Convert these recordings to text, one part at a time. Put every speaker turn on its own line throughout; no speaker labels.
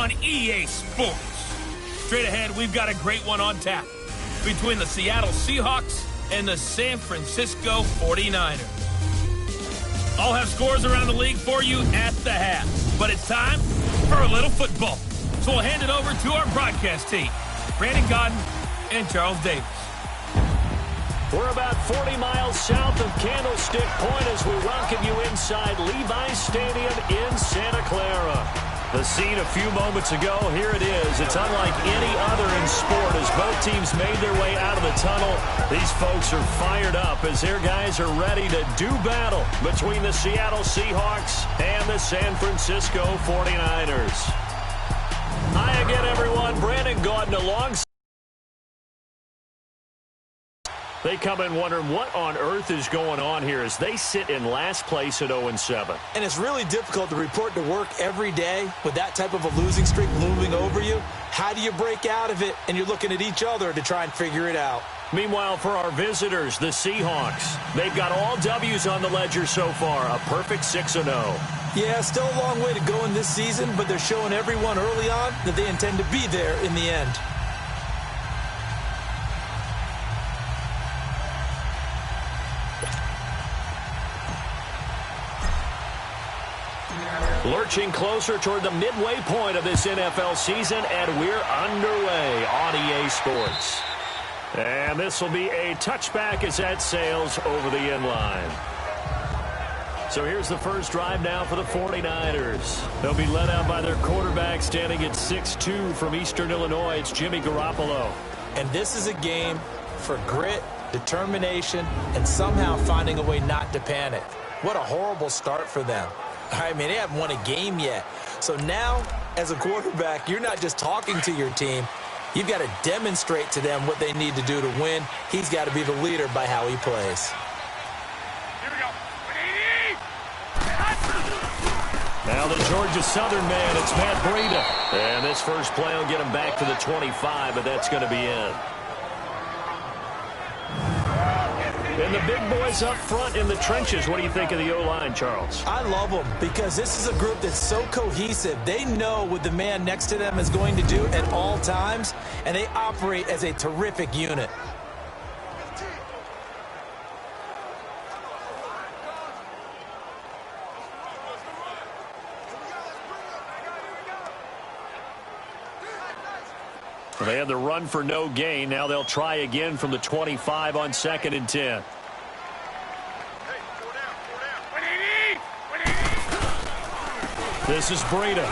on EA Sports. Straight ahead, we've got a great one on tap between the Seattle Seahawks and the San Francisco 49ers. I'll have scores around the league for you at the half, but it's time for a little football. So we'll hand it over to our broadcast team, Brandon Godden and Charles Davis.
We're about 40 miles south of Candlestick Point as we welcome you inside Levi's Stadium in Santa Clara. The scene a few moments ago, here it is. It's unlike any other in sport as both teams made their way out of the tunnel. These folks are fired up as their guys are ready to do battle between the Seattle Seahawks and the San Francisco 49ers. Hi again, everyone. Brandon Gaudin alongside. They come in wondering what on earth is going on here as they sit in last place at 0-7.
And it's really difficult to report to work every day with that type of a losing streak looming over you. How do you break out of it? And you're looking at each other to try and figure it out.
Meanwhile, for our visitors, the Seahawks, they've got all W's on the ledger so far, a perfect 6-0.
Yeah, still a long way to go in this season, but they're showing everyone early on that they intend to be there in the end.
Lurching closer toward the midway point of this NFL season, and we're underway on EA Sports. And this will be a touchback as that sails over the end line. So here's the first drive now for the 49ers. They'll be led out by their quarterback standing at 6'2" from Eastern Illinois. It's Jimmy Garoppolo.
And this is a game for grit, determination, and somehow finding a way not to panic. What a horrible start for them. I mean, they haven't won a game yet. So now, as a quarterback, you're not just talking to your team. You've got to demonstrate to them what they need to do to win. He's got to be the leader by how he plays.
Here we go.
Now the Georgia Southern man, it's Matt Breida. And this first play will get him back to the 25, but that's going to be in. And the big boys up front in the trenches. What do you think of the O-line, Charles?
I love them because this is a group that's so cohesive. They know what the man next to them is going to do at all times, and they operate as a terrific unit.
They had the run for no gain. Now they'll try again from the 25 on 2nd and 10. This is Breida.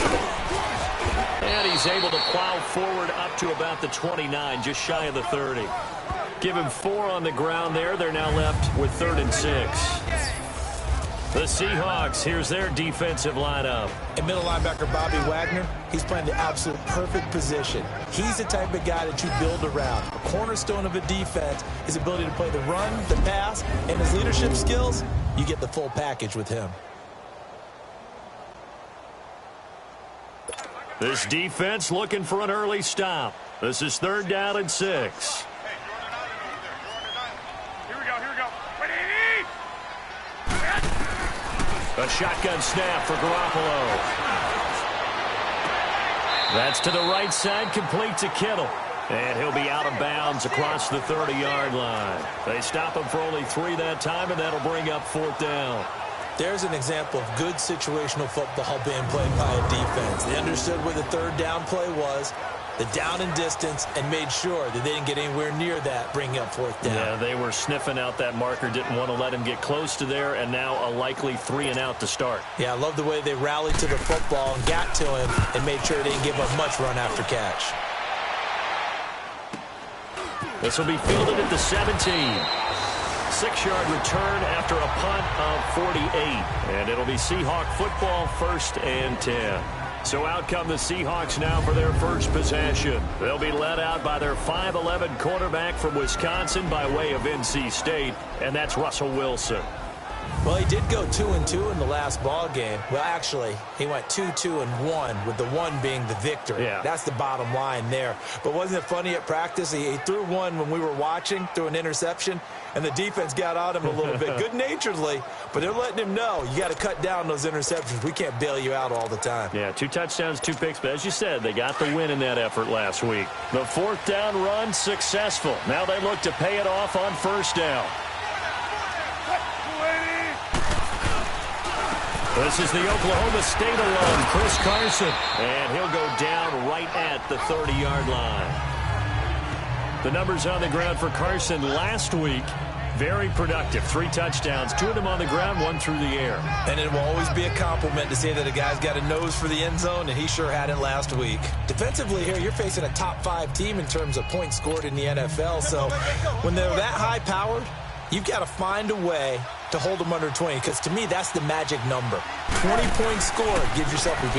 And he's able to plow forward up to about the 29, just shy of the 30. Give him 4 on the ground there. They're now left with 3rd and 6. The Seahawks, here's their defensive lineup.
And middle linebacker Bobby Wagner, he's playing the absolute perfect position. He's the type of guy that you build around. A cornerstone of a defense, his ability to play the run, the pass, and his leadership skills. You get the full package with him.
This defense looking for an early stop. This is 3rd down and 6. A shotgun snap for Garoppolo. That's to the right side, complete to Kittle. And he'll be out of bounds across the 30-yard line. They stop him for only 3 that time, and that'll bring up 4th down.
There's an example of good situational football being played by a defense. They understood where the 3rd down play was, the down and distance, and made sure that they didn't get anywhere near that, bringing up 4th down.
Yeah, they were sniffing out that marker, didn't want to let him get close to there, and now a likely 3 and out to start.
Yeah, I love the way they rallied to the football and got to him and made sure they didn't give up much run after catch.
This will be fielded at the 17. 6-yard return after a punt of 48. And it'll be Seahawk football, 1st and 10. So out come the Seahawks now for their first possession. They'll be led out by their 5'11" quarterback from Wisconsin by way of NC State, and that's Russell Wilson.
Well, he did go 2-2 in the last ball game. Well, actually, he went 2-2-1, with the one being the victory.
Yeah.
That's the bottom line there. But wasn't it funny at practice? He threw one when we were watching, threw an interception, and the defense got on him a little bit, good-naturedly. But they're letting him know, you got to cut down those interceptions. We can't bail you out all the time.
Yeah, 2 touchdowns, 2 picks. But as you said, they got the win in that effort last week. The 4th down run successful. Now they look to pay it off on 1st down. This is the Oklahoma State alum, Chris Carson. And he'll go down right at the 30-yard line. The numbers on the ground for Carson last week, very productive. 3 touchdowns, 2 of them on the ground, 1 through the air.
And it will always be a compliment to say that a guy's got a nose for the end zone, and he sure had it last week. Defensively here, you're facing a top 5 team in terms of points scored in the NFL. So when they're that high-powered, you've got to find a way to hold them under 20, because to me, that's the magic number. 20 points scored gives yourself your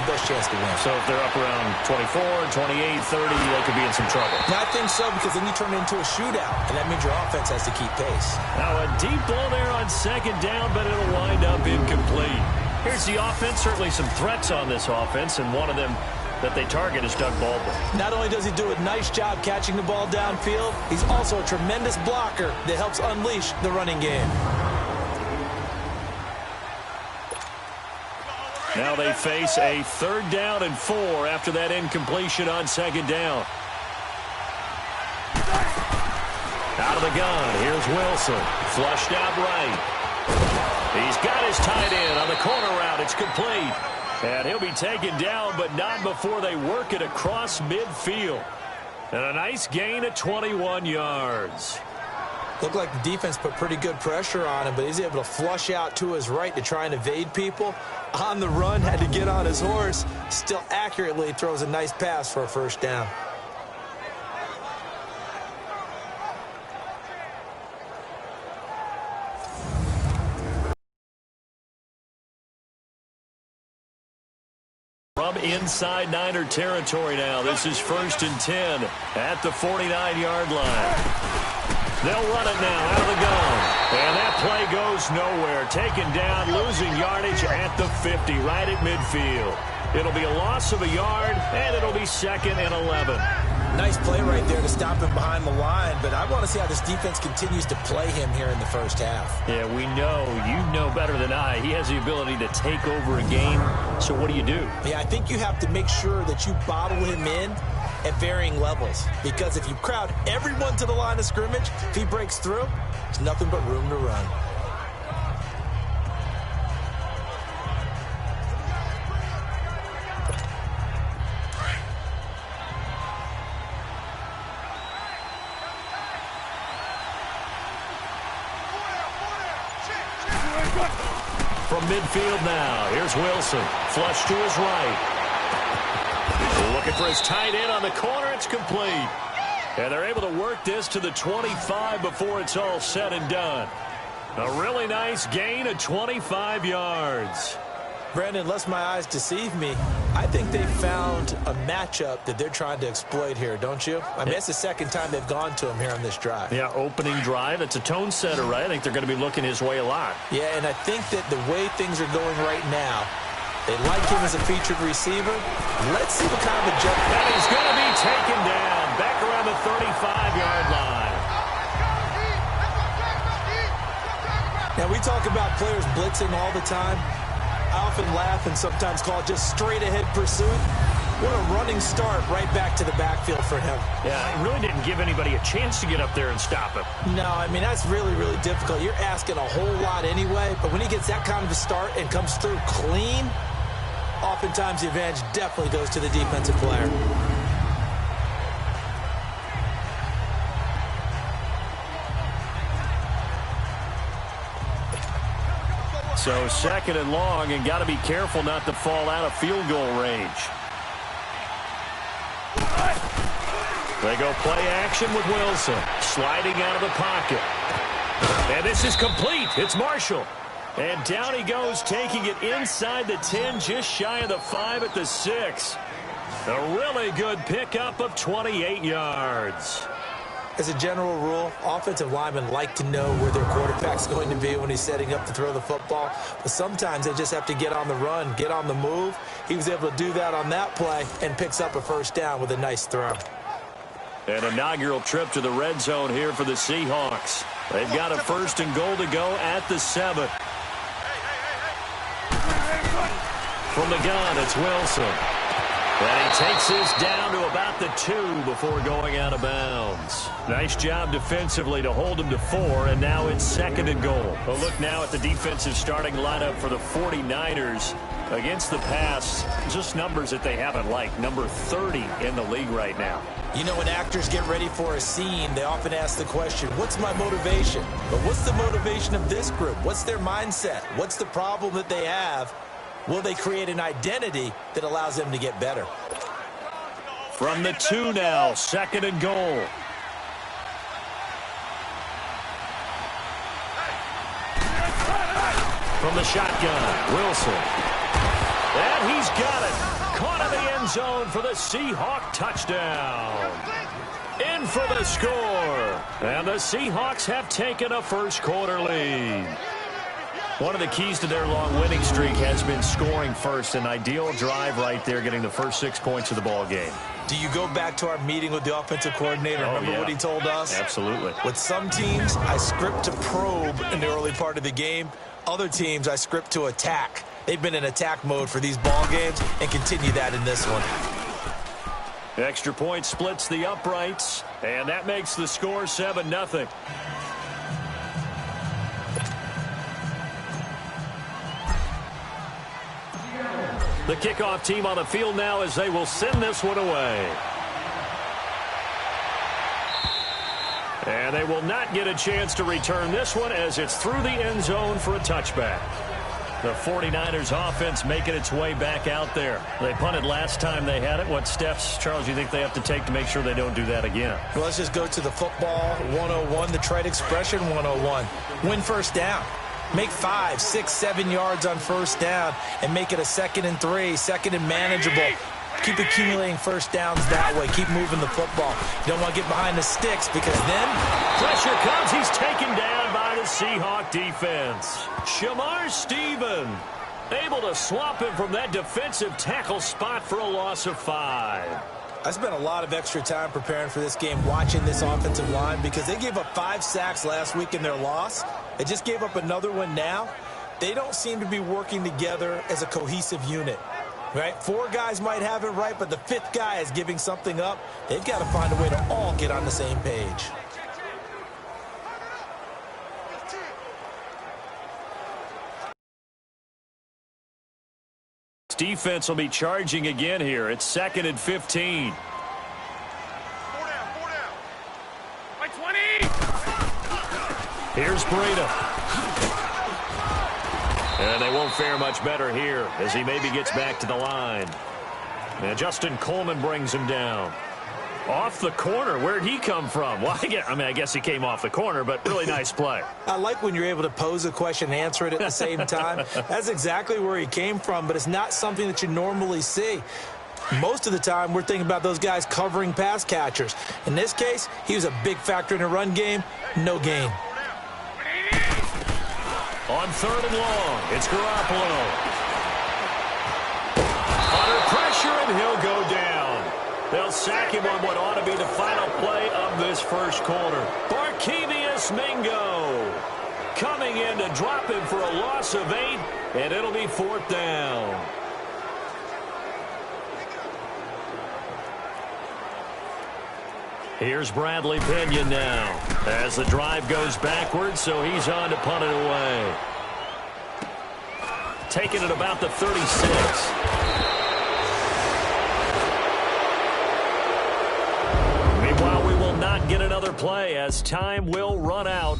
best chance to win.
So if they're up around 24, 28, 30, they could be in some trouble.
I think so, because then you turn it into a shootout, and that means your offense has to keep pace.
Now a deep ball there on 2nd down, but it'll wind up incomplete. Here's the offense. Certainly some threats on this offense, and one of them that they target is Doug Baldwin.
Not only does he do a nice job catching the ball downfield, he's also a tremendous blocker that helps unleash the running game.
Now they face a 3rd down and 4 after that incompletion on 2nd down. Out of the gun, here's Wilson. Flushed out right. He's got his tight end on the corner route. It's complete. And he'll be taken down, but not before they work it across midfield. And a nice gain of 21 yards.
Looked like the defense put pretty good pressure on him, but he's able to flush out to his right to try and evade people. On the run, had to get on his horse. Still accurately throws a nice pass for a 1st down.
From inside Niner territory now. This is 1st and 10 at the 49-yard line. They'll run it now out of the gun. And that play goes nowhere. Taken down, losing yardage at the 50, right at midfield. It'll be a loss of a yard, and it'll be 2nd and 11.
Nice play right there to stop him behind the line, but I want to see how this defense continues to play him here in the 1st half.
Yeah, we know. You know better than I. He has the ability to take over a game. So what do you do?
Yeah, I think you have to make sure that you bottle him in at varying levels, because if you crowd everyone to the line of scrimmage, if he breaks through, there's nothing but room to run.
From midfield now, here's Wilson. Flush to his right. Looking for his tight end on the corner. It's complete. And they're able to work this to the 25 before it's all said and done. A really nice gain of 25 yards.
Brandon, unless my eyes deceive me, I think they found a matchup that they're trying to exploit here, don't you? I mean, it's the 2nd time they've gone to him here on this drive.
Yeah, opening drive. It's a tone setter, right? I think they're going to be looking his way a lot.
Yeah, and I think that the way things are going right now, they like him as a featured receiver. Let's see what kind of a jump.
And he's going to be taken down back around the 35-yard line.
Now, we talk about players blitzing all the time. I often laugh and sometimes call it just straight-ahead pursuit. What a running start right back to the backfield for him.
Yeah, it really didn't give anybody a chance to get up there and stop him.
No, I mean, that's really, really difficult. You're asking a whole lot anyway, but when he gets that kind of a start and comes through clean, oftentimes the advantage definitely goes to the defensive player.
So 2nd and long, and got to be careful not to fall out of field goal range. They go play action with Wilson, sliding out of the pocket. And this is complete. It's Marshall. And down he goes, taking it inside the 10, just shy of the 5 at the 6. A really good pickup of 28 yards.
As a general rule, offensive linemen like to know where their quarterback's going to be when he's setting up to throw the football. But sometimes they just have to get on the run, get on the move. He was able to do that on that play and picks up a first down with a nice throw.
An inaugural trip to the red zone here for the Seahawks. They've got a 1st and goal to go at the 7. From the gun, it's Wilson. And he takes this down to about the 2 before going out of bounds. Nice job defensively to hold him to 4, and now it's 2nd and goal. A look now at the defensive starting lineup for the 49ers. Against the pass, just numbers that they haven't liked. Number 30 in the league right now.
You know, when actors get ready for a scene, they often ask the question, what's my motivation? But what's the motivation of this group? What's their mindset? What's the problem that they have? Will they create an identity that allows them to get better?
From the 2 now, 2nd and goal. From the shotgun, Wilson. And he's got it. Caught in the end zone for the Seahawk touchdown. In for the score. And the Seahawks have taken a first-quarter lead. One of the keys to their long winning streak has been scoring first. An ideal drive right there, getting the first 6 points of the ball game.
Do you go back to our meeting with the offensive coordinator? Remember what he told us?
Absolutely.
With some teams, I script to probe in the early part of the game. Other teams, I script to attack. They've been in attack mode for these ball games and continue that in this one.
Extra point splits the uprights, and that makes the score 7-0. The kickoff team on the field now as they will send this one away. And they will not get a chance to return this one as it's through the end zone for a touchback. The 49ers offense making its way back out there. They punted last time they had it. What steps, Charles, do you think they have to take to make sure they don't do that again?
Well, let's just go to the football 101, the trade expression 101. Win first down. Make 5, 6, 7 yards on first down and make it a 2nd and 3, 2nd and manageable. Keep accumulating first downs that way. Keep moving the football. You don't want to get behind the sticks because then
pressure comes. He's taken down by the Seahawk defense. Shamar Stephen able to swap him from that defensive tackle spot for a loss of 5.
I spent a lot of extra time preparing for this game watching this offensive line because they gave up 5 sacks last week in their loss. They just gave up another one now. They don't seem to be working together as a cohesive unit. Right? 4 guys might have it right, but the 5th guy is giving something up. They've got to find a way to all get on the same page.
Defense will be charging again here. It's 2nd and 15.
4 down. By 20.
Here's Breida. And they won't fare much better here as he maybe gets back to the line. And Justin Coleman brings him down. Off the corner. Where'd he come from? Well, I guess he came off the corner, but really nice play.
I like when you're able to pose a question and answer it at the same time. That's exactly where he came from, but it's not something that you normally see. Most of the time, we're thinking about those guys covering pass catchers. In this case, he was a big factor in the run game. No gain.
On 3rd and long, it's Garoppolo. Under pressure, and he'll go down. They'll sack him on what ought to be the final play of this first quarter. Barkevious Mingo coming in to drop him for a loss of 8, and it'll be 4th down. Here's Bradley Pinion now as the drive goes backwards, so he's on to punt it away. Taking it about the 36. Meanwhile, we will not get another play as time will run out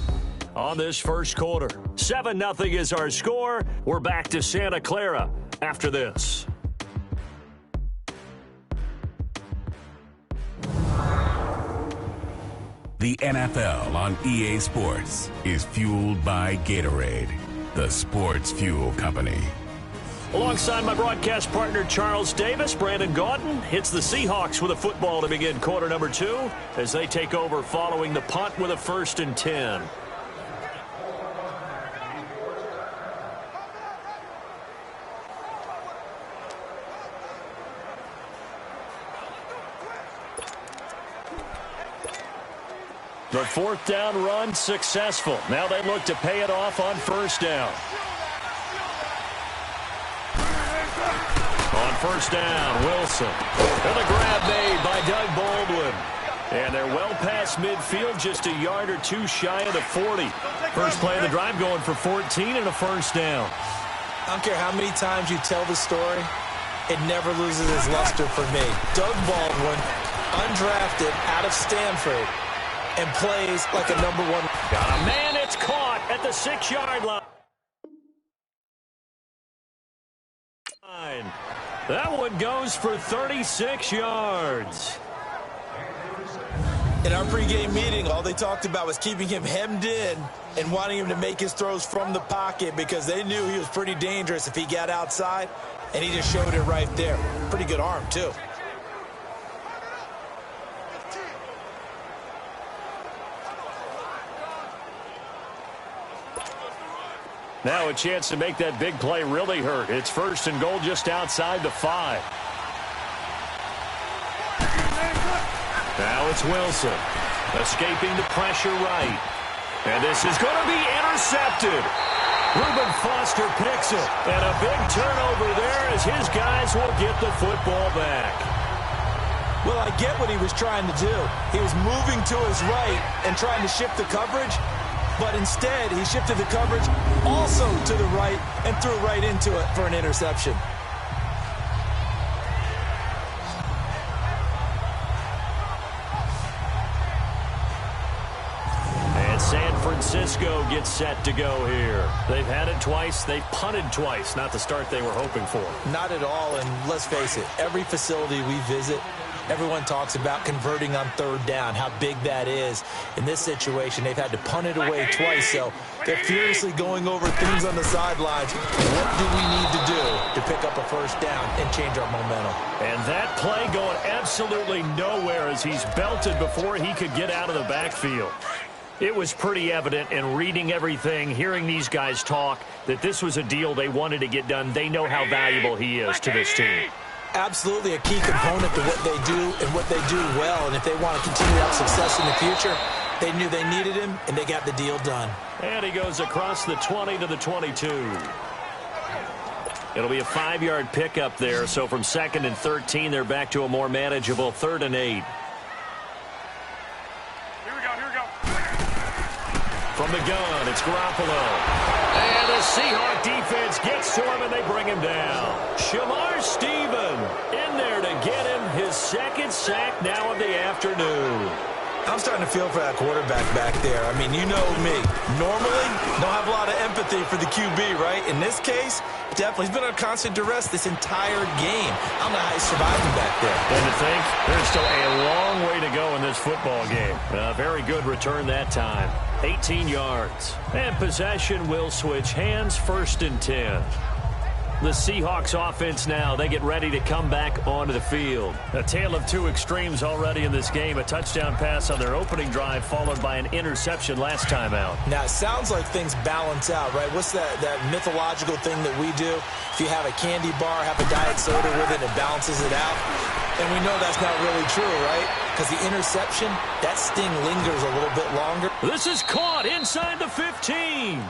on this first quarter. 7-0 is our score. We're back to Santa Clara after this.
The NFL on EA Sports is fueled by Gatorade, the sports fuel company.
Alongside my broadcast partner, Charles Davis, Brandon Gaudin hits the Seahawks with a football to begin quarter number 2 as they take over following the punt with a 1st and 10. The 4th down run successful. Now they look to pay it off on 1st down. On 1st down, Wilson. And the grab made by Doug Baldwin. And they're well past midfield, just a yard or 2 shy of the 40. First play of the drive going for 14 and a 1st down.
I don't care how many times you tell the story, it never loses its luster for me. Doug Baldwin, undrafted out of Stanford, and plays like a number 1.
Got a man, it's caught at the 6-yard line. That one goes for 36 yards.
In our pregame meeting, all they talked about was keeping him hemmed in and wanting him to make his throws from the pocket because they knew he was pretty dangerous if he got outside, and he just showed it right there. Pretty good arm, too.
Now a chance to make that big play really hurt. It's 1st and goal just outside the 5. Now it's Wilson. Escaping the pressure right. And this is going to be intercepted. Reuben Foster picks it. And a big turnover there as his guys will get the football back.
Well, I get what he was trying to do. He was moving to his right and trying to shift the coverage. But instead, he shifted the coverage also to the right and threw right into it for an interception.
And San Francisco gets set to go here. They've had it twice. They've punted twice. Not the start they were hoping for.
Not at all, and let's face it, every facility we visit, everyone talks about converting on 3rd down, how big that is. In this situation, they've had to punt it away twice, so they're furiously going over things on the sidelines. What do we need to do to pick up a 1st down and change our momentum?
And that play going absolutely nowhere as he's belted before he could get out of the backfield. It was pretty evident in reading everything, hearing these guys talk, that this was a deal they wanted to get done. They know how valuable he is to this team.
Absolutely a key component to what they do and what they do well. And if they want to continue to have success in the future, they knew they needed him, and they got the deal done.
And he goes across the 20 to the 22. It'll be a 5-yard pickup there. So from 2nd and 13, they're back to a more manageable 3rd and 8.
Here we go.
From the gun, it's Garoppolo. And the Seahawk defense gets to him, and they bring him down. Shamar Stephen in there to get him his 2nd sack now of the afternoon.
I'm starting to feel for that quarterback back there. I mean, you know me. Normally, don't have a lot of empathy for the QB, right? In this case, definitely. He's been under constant duress this entire game. I don't know how he's surviving back there.
And to think, there's still a long way to go in this football game. Very good return that time. 18 yards. And possession will switch hands, 1st and 10. The Seahawks offense now, they get ready to come back onto the field. A tale of 2 extremes already in this game. A touchdown pass on their opening drive followed by an interception last time out.
Now, it sounds like things balance out, right? What's that mythological thing that we do? If you have a candy bar, have a diet soda with it, it balances it out. And we know that's not really true, right? Because the interception, that sting lingers a little bit longer.
This is caught inside the 15.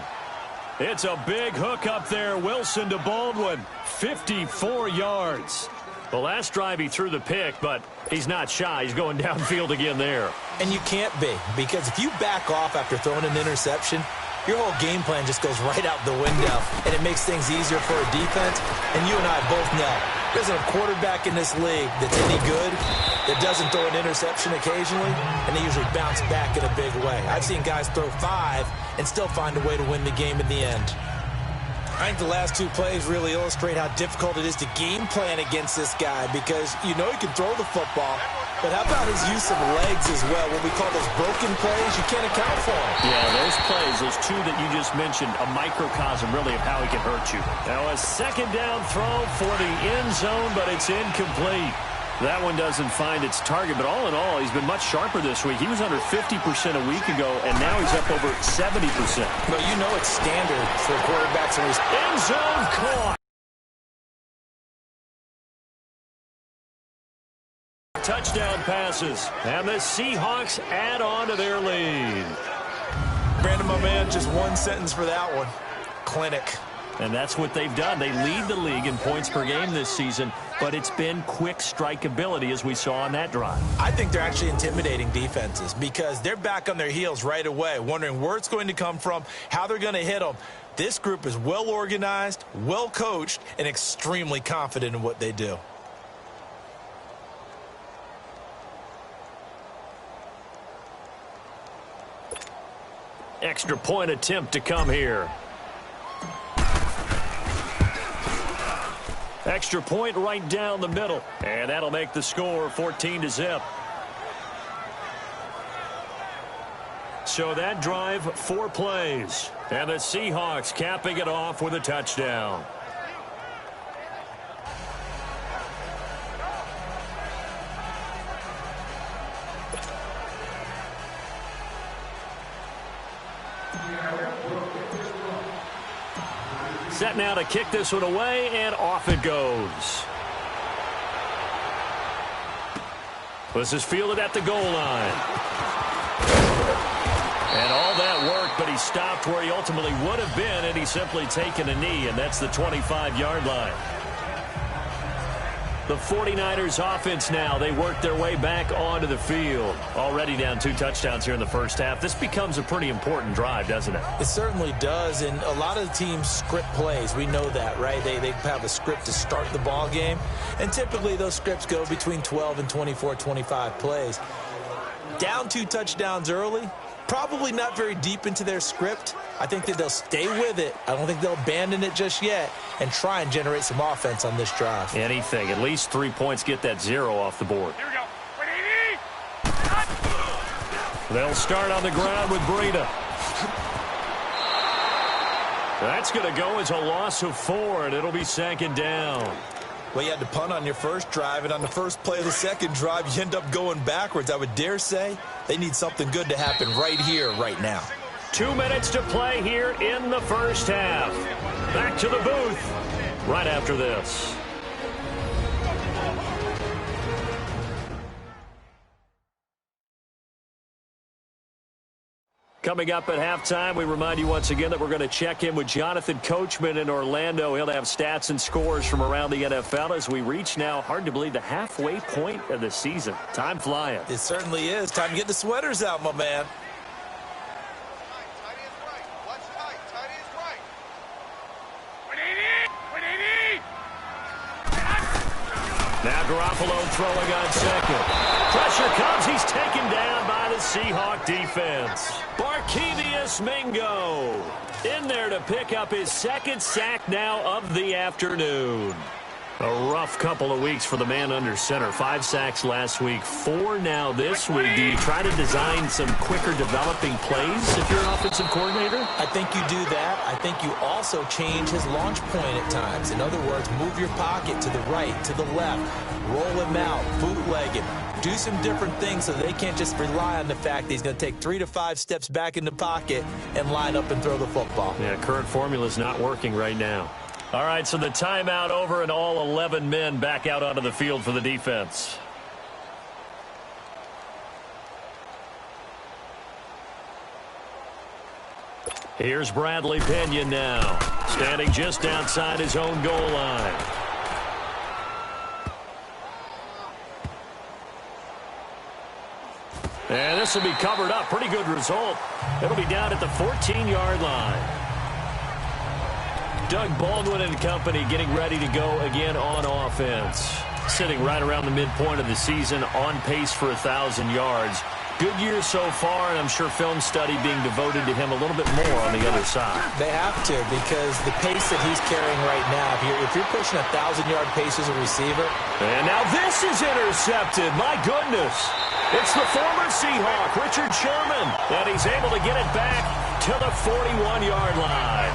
It's a big hook up there. Wilson to Baldwin. 54 yards. The last drive he threw the pick, but he's not shy. He's going downfield again there.
And you can't be, because if you back off after throwing an interception, your whole game plan just goes right out the window, and it makes things easier for a defense. And you and I both know there's a quarterback in this league that's any good that doesn't throw an interception occasionally, and they usually bounce back in a big way. I've seen guys throw 5 and still find a way to win the game in the end. I think the last 2 plays really illustrate how difficult it is to game plan against this guy, because you know he can throw the football, But how about his use of legs as well? What we call those broken plays, you can't account for them.
Yeah, those plays, those two that you just mentioned, a microcosm really of how he can hurt you. Now a second down throw for the end zone, but it's incomplete. That one doesn't find its target, but all in all, he's been much sharper this week. He was under 50% a week ago, and now he's up over 70%.
But you know it's standard for quarterbacks in his
end zone caught. Touchdown passes, and the Seahawks add on to their lead.
Brandon, my man, just one sentence for that one. Clinic.
And that's what they've done. They lead the league in points per game this season, but it's been quick strike ability as we saw on that drive.
I think they're actually intimidating defenses because they're back on their heels right away, wondering where it's going to come from, how they're going to hit them. This group is well organized, well coached, and extremely confident in what they do.
Extra point attempt to come here. Extra point right down the middle. And that'll make the score 14-0. So that drive, 4 plays. And the Seahawks capping it off with a touchdown. Set now to kick this one away, and off it goes. This is fielded at the goal line. And all that work, but he stopped where he ultimately would have been, and he's simply taken a knee, and that's the 25-yard line. The 49ers offense now, they work their way back onto the field. Already down 2 touchdowns here in the first half. This becomes a pretty important drive, doesn't it?
It certainly does, and a lot of the teams script plays. We know that, right? They have a script to start the ball game, and typically those scripts go between 12 and 24, 25 plays. Down 2 touchdowns early, probably not very deep into their script. I think that they'll stay with it. I don't think they'll abandon it just yet and try and generate some offense on this drive.
Anything. At least 3 points, get that 0 off the board.
Here we go.
They'll start on the ground with Breida. That's going to go as a loss of 4, and it'll be 2nd down.
Well, you had to punt on your first drive, and on the first play of the second drive, you end up going backwards. I would dare say they need something good to happen right here, right now.
2 minutes to play here in the first half. Back to the booth right after this. Coming up at halftime, we remind you once again that we're going to check in with Jonathan Coachman in Orlando. He'll have stats and scores from around the NFL as we reach now, hard to believe, the halfway point of the season. Time flying.
It certainly is. Time to get the sweaters out, my man.
Now Garoppolo throwing on second. Pressure comes. He's taken down by the Seahawk defense. Barkevious Mingo in there to pick up his 2nd sack now of the afternoon. A rough couple of weeks for the man under center. 5 sacks last week, 4 now this week. Do you try to design some quicker developing plays if you're an offensive coordinator?
I think you do that. I think you also change his launch point at times. In other words, move your pocket to the right, to the left, roll him out, bootleg him. Do some different things so they can't just rely on the fact that he's going to take 3 to 5 steps back in the pocket and line up and throw the football.
Yeah, current formula is not working right now. All right, so the timeout over and all 11 men back out onto the field for the defense. Here's Bradley Pinion now, standing just outside his own goal line. And this will be covered up. Pretty good result. It'll be down at the 14-yard line. Doug Baldwin and company getting ready to go again on offense. Sitting right around the midpoint of the season, on pace for 1,000 yards. Good year so far, and I'm sure film study being devoted to him a little bit more on the other side.
They have to, because the pace that he's carrying right now, if you're pushing a 1,000-yard pace as a receiver.
And now this is intercepted. My goodness. It's the former Seahawk, Richard Sherman, and he's able to get it back to the 41-yard line.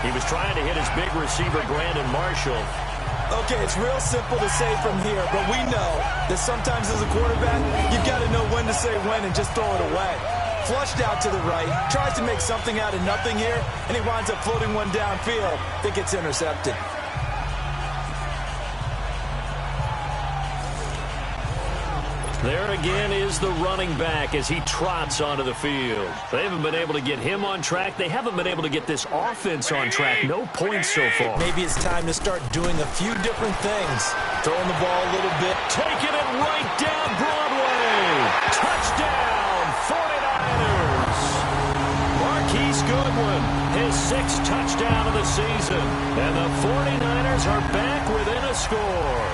He was trying to hit his big receiver, Brandon Marshall.
Okay, it's real simple to say from here, but we know that sometimes as a quarterback, you've got to know when to say when and just throw it away. Flushed out to the right, tries to make something out of nothing here, and he winds up floating one downfield that gets intercepted.
There again is the running back as he trots onto the field. They haven't been able to get him on track. They haven't been able to get this offense on track. No points so far.
Maybe it's time to start doing a few different things. Throwing the ball a little bit.
Taking it right down Broadway. Touchdown, 49ers. Marquise Goodwin, his 6th touchdown of the season. And the 49ers are back within a score.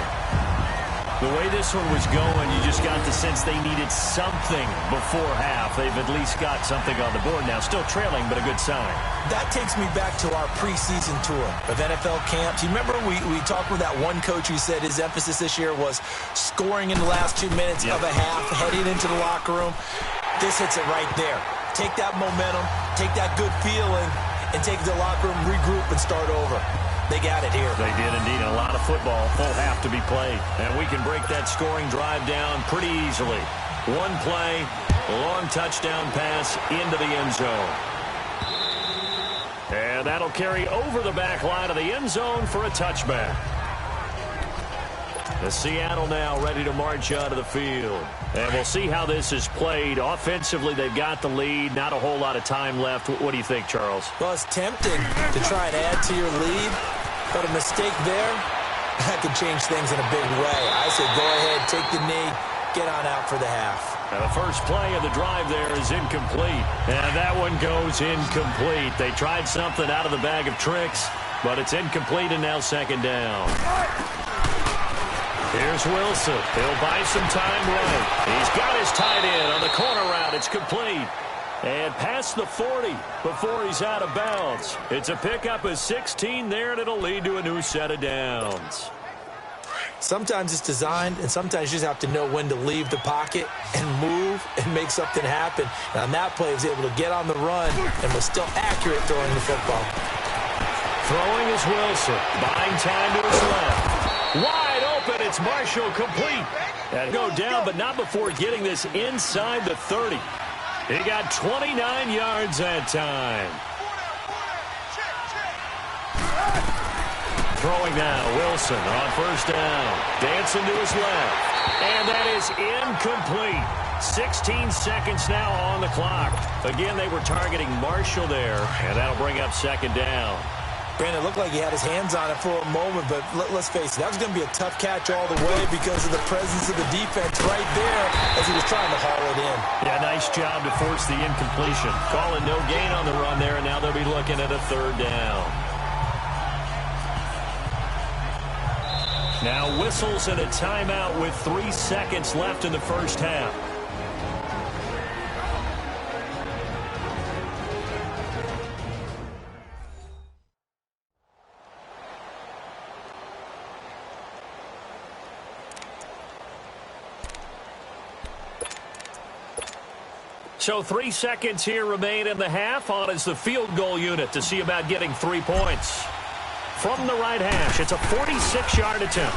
The way this one was going, you just got the sense they needed something before half. They've at least got something on the board now. Still trailing, but a good sign.
That takes me back to our preseason tour of NFL camps. You remember we talked with that one coach who said his emphasis this year was scoring in the last 2 minutes of a half, heading into the locker room. This hits it right there. Take that momentum, take that good feeling, and take the locker room, regroup, and start over. They got it here. They did indeed. A lot of football, full half to be played.
And we can break that scoring drive down pretty easily. One play, a long touchdown pass into the end zone. And that'll carry over the back line of the end zone for a touchback. The Seattle now ready to march out of the field. And we'll see how this is played. Offensively, they've got the lead. Not a whole lot of time left. What do you think, Charles?
Well, it's tempting to try and add to your lead. But a mistake there, that could change things in a big way. I say go ahead, take the knee, get on out for the half.
Now the first play of the drive there is incomplete. And that one goes incomplete. They tried something out of the bag of tricks, but it's incomplete and now second down. Here's Wilson. He'll buy some time right. He's got his tight end on the corner route. It's complete. And past the 40 before he's out of bounds. It's a pickup of 16 there, and it'll lead to a new set of downs.
Sometimes it's designed, and sometimes you just have to know when to leave the pocket and move and make something happen. And on that play, he was able to get on the run and was still accurate throwing the football.
Throwing is Wilson. Buying time to his left. Wide open. It's Marshall complete. And go down, but not before getting this inside the 30. He got 29 yards that time. Throwing now, Wilson on first down. Dancing to his left. And that is incomplete. 16 seconds now on the clock. Again, they were targeting Marshall there, and that'll bring up second down.
Brandon, it looked like he had his hands on it for a moment, but let's face it, that was going to be a tough catch all the way because of the presence of the defense right there as he was trying to haul it in.
Yeah, nice job to force the incompletion. Calling no gain on the run there, and now they'll be looking at a third down. Now whistles and a timeout with 3 seconds left in the first half. So 3 seconds here remain in the half. On is the field goal unit to see about getting 3 points. From the right hash, it's a 46-yard attempt.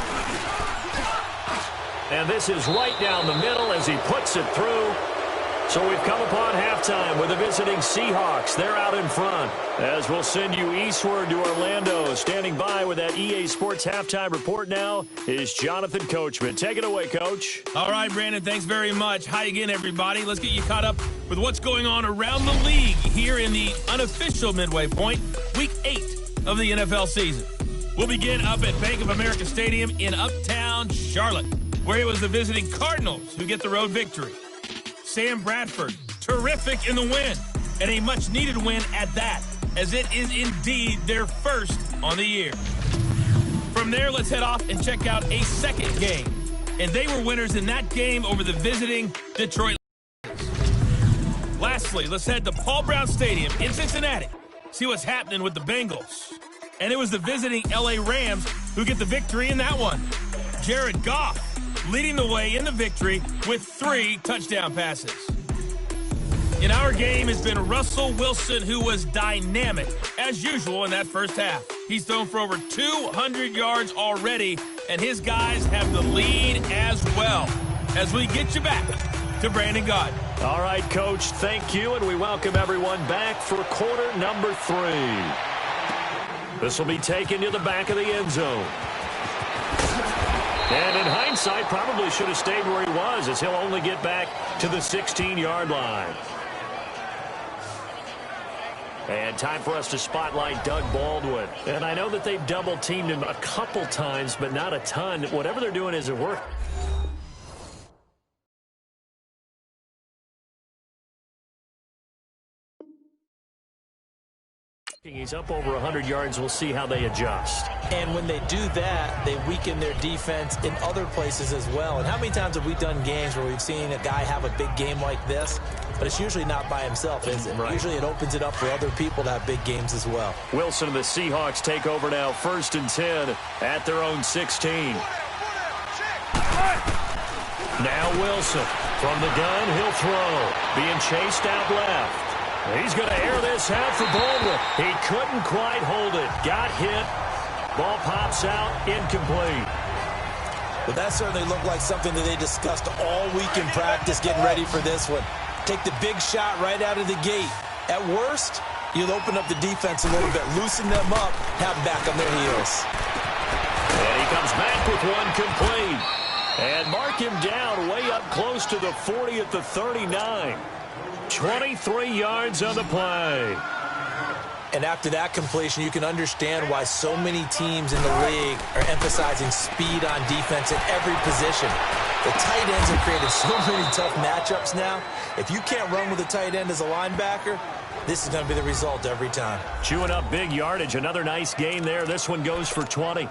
And this is right down the middle as he puts it through. So we've come upon halftime with the visiting Seahawks. They're out in front. As we'll send you eastward to Orlando. Standing by with that EA Sports halftime report now is Jonathan Coachman. Take it away, Coach.
All right, Brandon, thanks very much. Hi again, everybody. Let's get you caught up with what's going on around the league here in the unofficial midway point, Week 8 of the NFL season. We'll begin up at Bank of America Stadium in Uptown Charlotte, where it was the visiting Cardinals who get the road victory. Sam Bradford, terrific in the win, and a much-needed win at that, as it is indeed their first on the year. From there, let's head off and check out a second game, and they were winners in that game over the visiting Detroit Lions. Firstly, let's head to Paul Brown Stadium in Cincinnati. See what's happening with the Bengals. And it was the visiting LA Rams who get the victory in that one. Jared Goff leading the way in the victory with 3 touchdown passes. In our game has been Russell Wilson, who was dynamic, as usual, in that first half. He's thrown for over 200 yards already, and his guys have the lead as well. As we get you back to Brandon Gaudin.
All right, Coach, thank you, and we welcome everyone back for quarter number 3. This will be taken to the back of the end zone. And in hindsight, probably should have stayed where he was, as he'll only get back to the 16-yard line. And time for us to spotlight Doug Baldwin. And I know that they've double-teamed him a couple times, but not a ton. Whatever they're doing isn't working. He's up over 100 yards. We'll see how they adjust.
And when they do that, they weaken their defense in other places as well. And how many times have we done games where we've seen a guy have a big game like this? But it's usually not by himself, is it? Right. Usually it opens it up for other people to have big games as well.
Wilson and the Seahawks take over now, 1st and 10 at their own 16. Now Wilson from the gun, he'll throw. Being chased out left. He's going to air this out for Baldwin. He couldn't quite hold it. Got hit. Ball pops out, incomplete.
But that certainly looked like something that they discussed all week in practice getting ready for this one. Take the big shot right out of the gate. At worst, you'll open up the defense a little bit, loosen them up, have them back on their heels.
And he comes back with one complete. And mark him down way up close to the 40 at the 39. 23 yards on the play.
And after that completion, you can understand why so many teams in the league are emphasizing speed on defense at every position. The tight ends have created so many tough matchups now. If you can't run with a tight end as a linebacker, this is going to be the result every time.
Chewing up big yardage. Another nice gain there. This one goes for 20.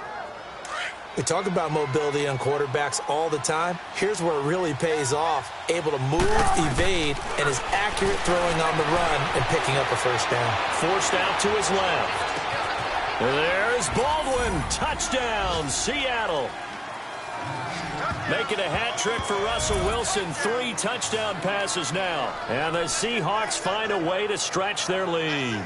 We talk about mobility on quarterbacks all the time. Here's where it really pays off. Able to move, evade, and is accurate throwing on the run and picking up a first down.
Forced out to his left. There's Baldwin. Touchdown, Seattle. Making a hat trick for Russell Wilson. 3 touchdown passes now. And the Seahawks find a way to stretch their lead.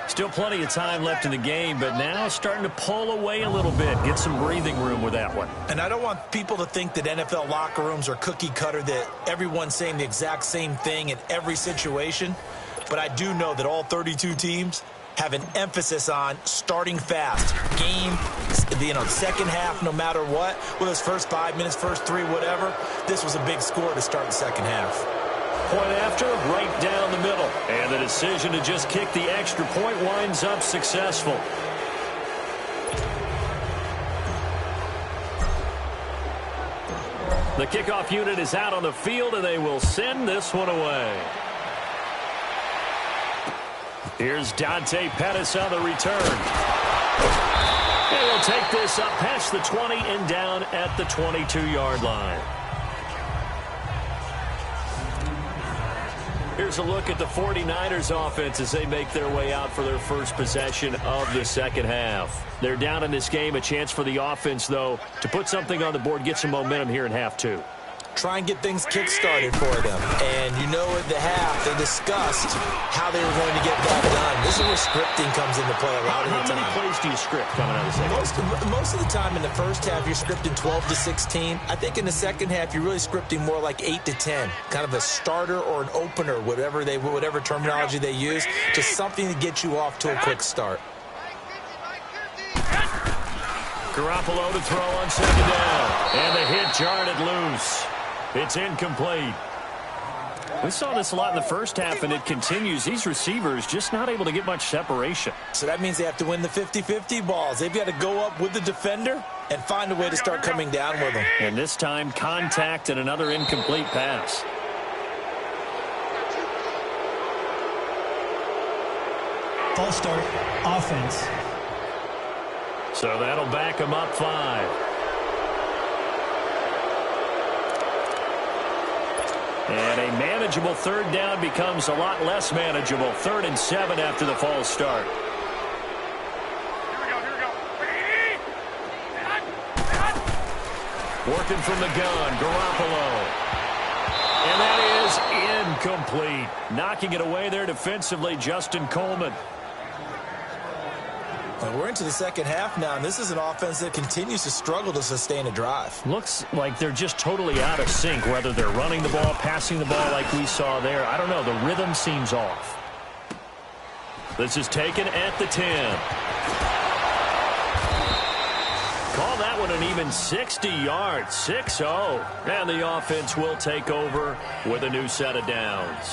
Still plenty of time left in the game, but now starting to pull away a little bit. Get some breathing room with that one.
And I don't want people to think that NFL locker rooms are cookie cutter, that everyone's saying the exact same thing in every situation. But I do know that all 32 teams have an emphasis on starting fast. Game, second half, no matter what. Whether it's first 5 minutes, first 3, whatever. This was a big score to start the second half.
Point after, right down the middle. And the decision to just kick the extra point winds up successful. The kickoff unit is out on the field, and they will send this one away. Here's Dante Pettis on the return. And he'll take this up past the 20 and down at the 22-yard line. Here's a look at the 49ers offense as they make their way out for their first possession of the second half. They're down in this game. A chance for the offense, though, to put something on the board, get some momentum here in half 2.
Try and get things kick-started for them. And you know at the half, they discussed how they were going to get that done. This is where scripting comes into play a lot of the time.
How many plays do you script coming out of the second?
Most of the time in the first half, you're scripting 12 to 16. I think in the second half, you're really scripting more like 8 to 10. Kind of a starter or an opener, whatever terminology they use, just something to get you off to a quick start.
Garoppolo to throw on second down. And the hit jarred it loose. It's incomplete. We saw this a lot in the first half, and it continues. These receivers just not able to get much separation.
So that means they have to win the 50-50 balls. They've got to go up with the defender and find a way to start coming down with them.
And this time, contact and another incomplete pass.
False start, offense.
So that'll back them up 5. And a manageable third down becomes a lot less manageable. 3rd and 7 after the false start. Working from the gun, Garoppolo. And that is incomplete. Knocking it away there defensively, Justin Coleman.
Well, we're into the second half now, and this is an offense that continues to struggle to sustain a drive.
Looks like they're just totally out of sync, whether they're running the ball, passing the ball like we saw there. I don't know. The rhythm seems off. This is taken at the 10. Call that one an even 60 yards, 6-0. And the offense will take over with a new set of downs.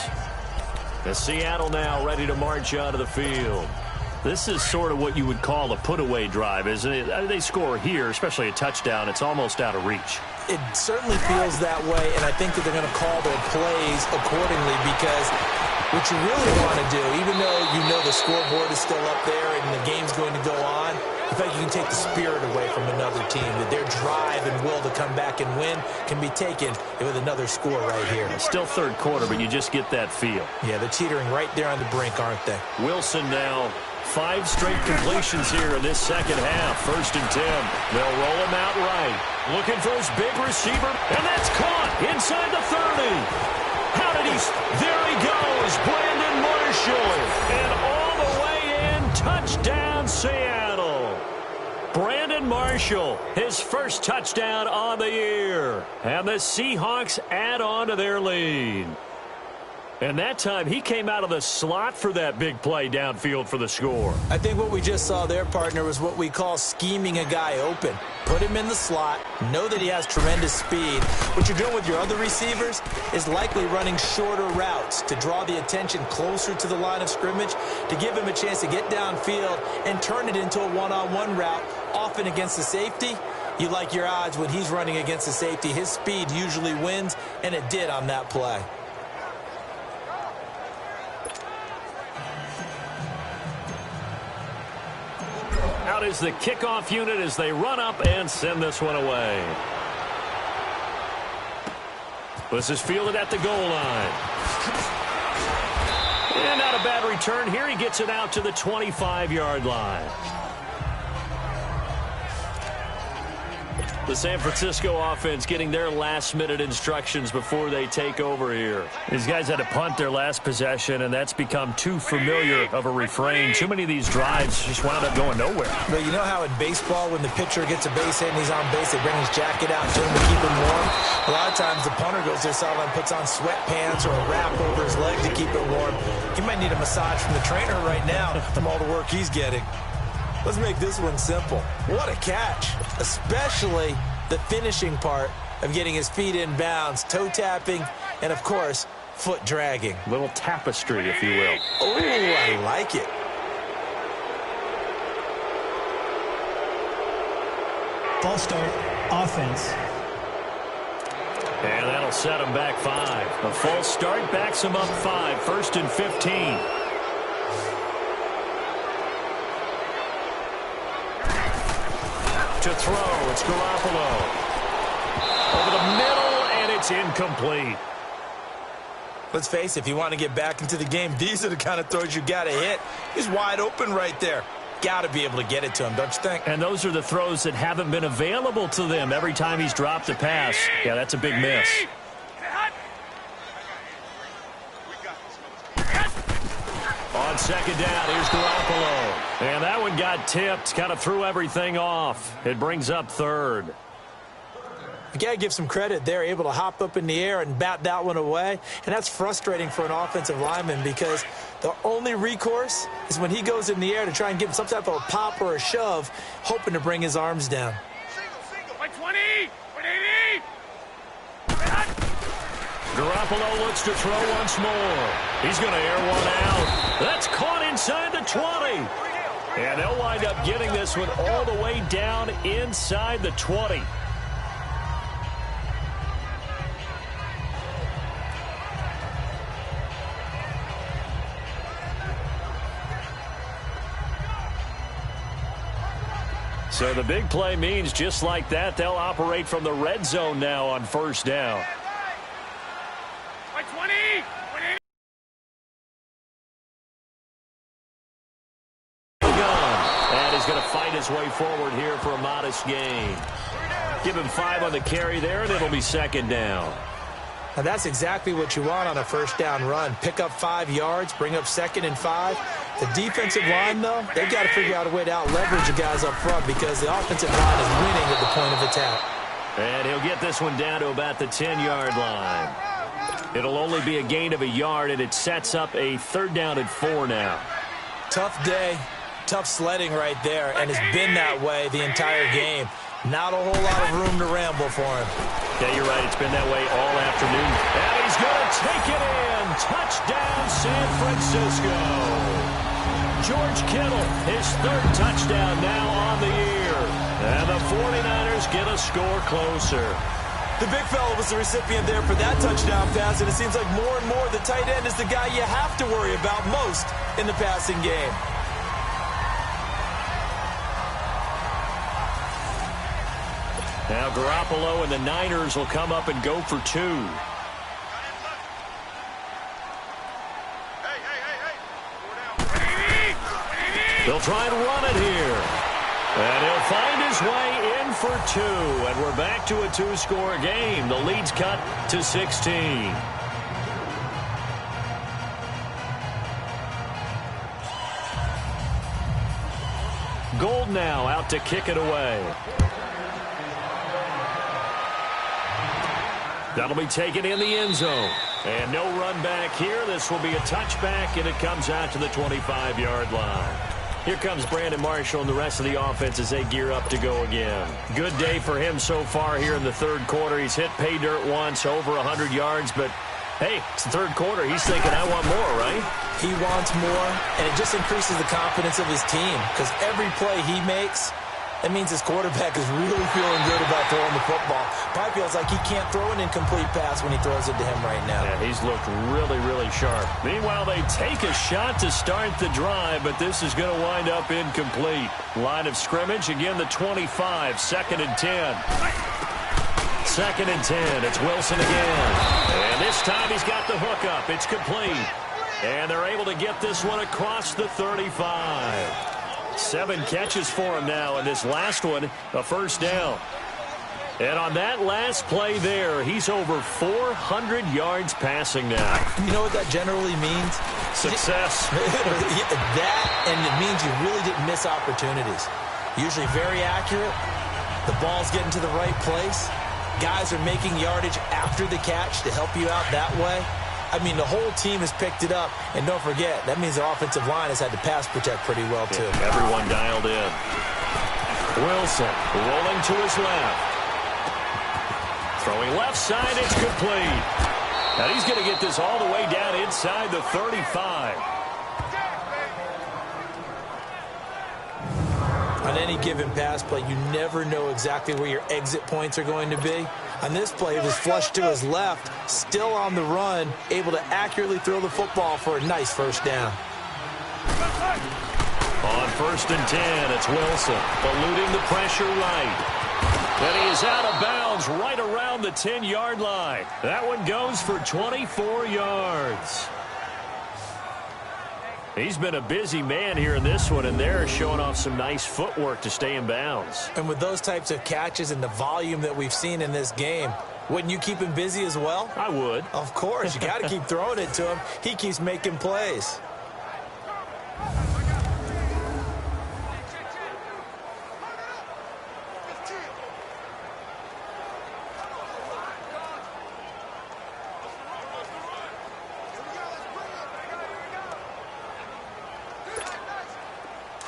The Seattle now ready to march out of the field. This is sort of what you would call a put-away drive, isn't it? They score here, especially a touchdown. It's almost out of reach.
It certainly feels that way, and I think that they're going to call their plays accordingly because what you really want to do, even though you know the scoreboard is still up there and the game's going to go on, in fact, you can take the spirit away from another team, that their drive and will to come back and win can be taken with another score right here.
It's still third quarter, but you just get that feel.
Yeah, they're teetering right there on the brink, aren't they?
Wilson now 5 straight completions here in this second half. 1st and 10. They'll roll him out right. Looking for his big receiver, and that's caught inside the 30. How did he? There he goes, Brandon Marshall. And all the way in, touchdown Seattle. Brandon Marshall, his first touchdown on the year. And the Seahawks add on to their lead. And that time, he came out of the slot for that big play downfield for the score.
I think what we just saw there, partner, was what we call scheming a guy open. Put him in the slot, know that he has tremendous speed. What you're doing with your other receivers is likely running shorter routes to draw the attention closer to the line of scrimmage, to give him a chance to get downfield and turn it into a one-on-one route, often against the safety. You like your odds when he's running against the safety. His speed usually wins, and it did on that play.
Out is the kickoff unit as they run up and send this one away. This is fielded at the goal line. And not a bad return here. He gets it out to the 25-yard line. The San Francisco offense getting their last-minute instructions before they take over here. These guys had to punt their last possession, and that's become too familiar of a refrain. Too many of these drives just wound up going nowhere.
But you know how in baseball, when the pitcher gets a base hit and he's on base, they bring his jacket out to him to keep him warm? A lot of times the punter goes to the sideline, puts on sweatpants or a wrap over his leg to keep it warm. He might need a massage from the trainer right now from all the work he's getting. Let's make this one simple. What a catch, especially the finishing part of getting his feet in bounds, toe tapping, and, of course, foot dragging.
Little tapestry, if you will.
Oh, I like it.
False start, offense.
And that'll set him back 5. A false start backs him up 5. 1st and 15. To throw, it's Garoppolo. Over the middle, and it's incomplete.
Let's face it, if you want to get back into the game, these are the kind of throws you got to hit. He's wide open right there. Got to be able to get it to him, don't you think?
And those are the throws that haven't been available to them every time he's dropped a pass. Yeah, that's a big miss. On second down, here's Garoppolo. And that one got tipped, kind of threw everything off. It brings up 3rd.
You got to give some credit. They're able to hop up in the air and bat that one away. And that's frustrating for an offensive lineman because the only recourse is when he goes in the air to try and give him some type of a pop or a shove, hoping to bring his arms down.
By 20! 180!
Garoppolo looks to throw once more. He's going to air one out. That's caught inside the 20. And they'll wind up getting this one all the way down inside the 20. So the big play means just like that, they'll operate from the red zone now on 1st down. And he's going to fight his way forward here for a modest gain. Give him 5 on the carry there, and it'll be second down.
And that's exactly what you want on a first down run. Pick up 5 yards, bring up 2nd and 5. The defensive line, though, they've got to figure out a way to out-leverage the guys up front because the offensive line is winning at the point of attack.
And he'll get this one down to about the 10-yard line. It'll only be a gain of a yard, and it sets up a 3rd down and 4 now.
Tough day, tough sledding right there, and it's been that way the entire game. Not a whole lot of room to ramble for him.
Yeah, you're right. It's been that way all afternoon. And he's going to take it in. Touchdown, San Francisco. George Kittle, his 3rd touchdown now on the year. And the 49ers get a score closer.
The big fella was the recipient there for that touchdown pass, and it seems like more and more the tight end is the guy you have to worry about most in the passing game.
Now Garoppolo and the Niners will come up and go for 2. They'll try and run it here. And he'll find his way in for 2. And we're back to a 2-score game. The lead's cut to 16. Gold now out to kick it away. That'll be taken in the end zone. And no run back here. This will be a touchback, and it comes out to the 25-yard line. Here comes Brandon Marshall and the rest of the offense as they gear up to go again. Good day for him so far here in the 3rd quarter. He's hit pay dirt once, over 100 yards, but hey, it's the 3rd quarter. He's thinking, I want more, right?
He wants more, and it just increases the confidence of his team because every play he makes, that means his quarterback is really feeling good about throwing the football. Probably feels like he can't throw an incomplete pass when he throws it to him right now.
Yeah, he's looked really, really sharp. Meanwhile, they take a shot to start the drive, but this is going to wind up incomplete. Line of scrimmage, again, the 25, 2nd and 10. 2nd and 10. It's Wilson again. And this time he's got the hook up. It's complete. And they're able to get this one across the 35. 7 catches for him now, and this last one, a 1st down. And on that last play there, he's over 400 yards passing now.
You know what that generally means?
Success.
That, and it means you really didn't miss opportunities. Usually very accurate. The ball's getting to the right place. Guys are making yardage after the catch to help you out that way. I mean, the whole team has picked it up. And don't forget, that means the offensive line has had to pass protect pretty well, too.
Yeah, everyone dialed in. Wilson rolling to his left. Throwing left side, it's complete. And he's going to get this all the way down inside the 35.
On any given pass play, you never know exactly where your exit points are going to be. On this play, it was flushed to his left, still on the run, able to accurately throw the football for a nice 1st down.
On 1st and 10, it's Wilson, eluding the pressure right. And he is out of bounds right around the 10-yard line. That one goes for 24 yards. He's been a busy man here in this one, and they're showing off some nice footwork to stay in bounds.
And with those types of catches and the volume that we've seen in this game, wouldn't you keep him busy as well?
I would.
Of course. You got to keep throwing it to him. He keeps making plays.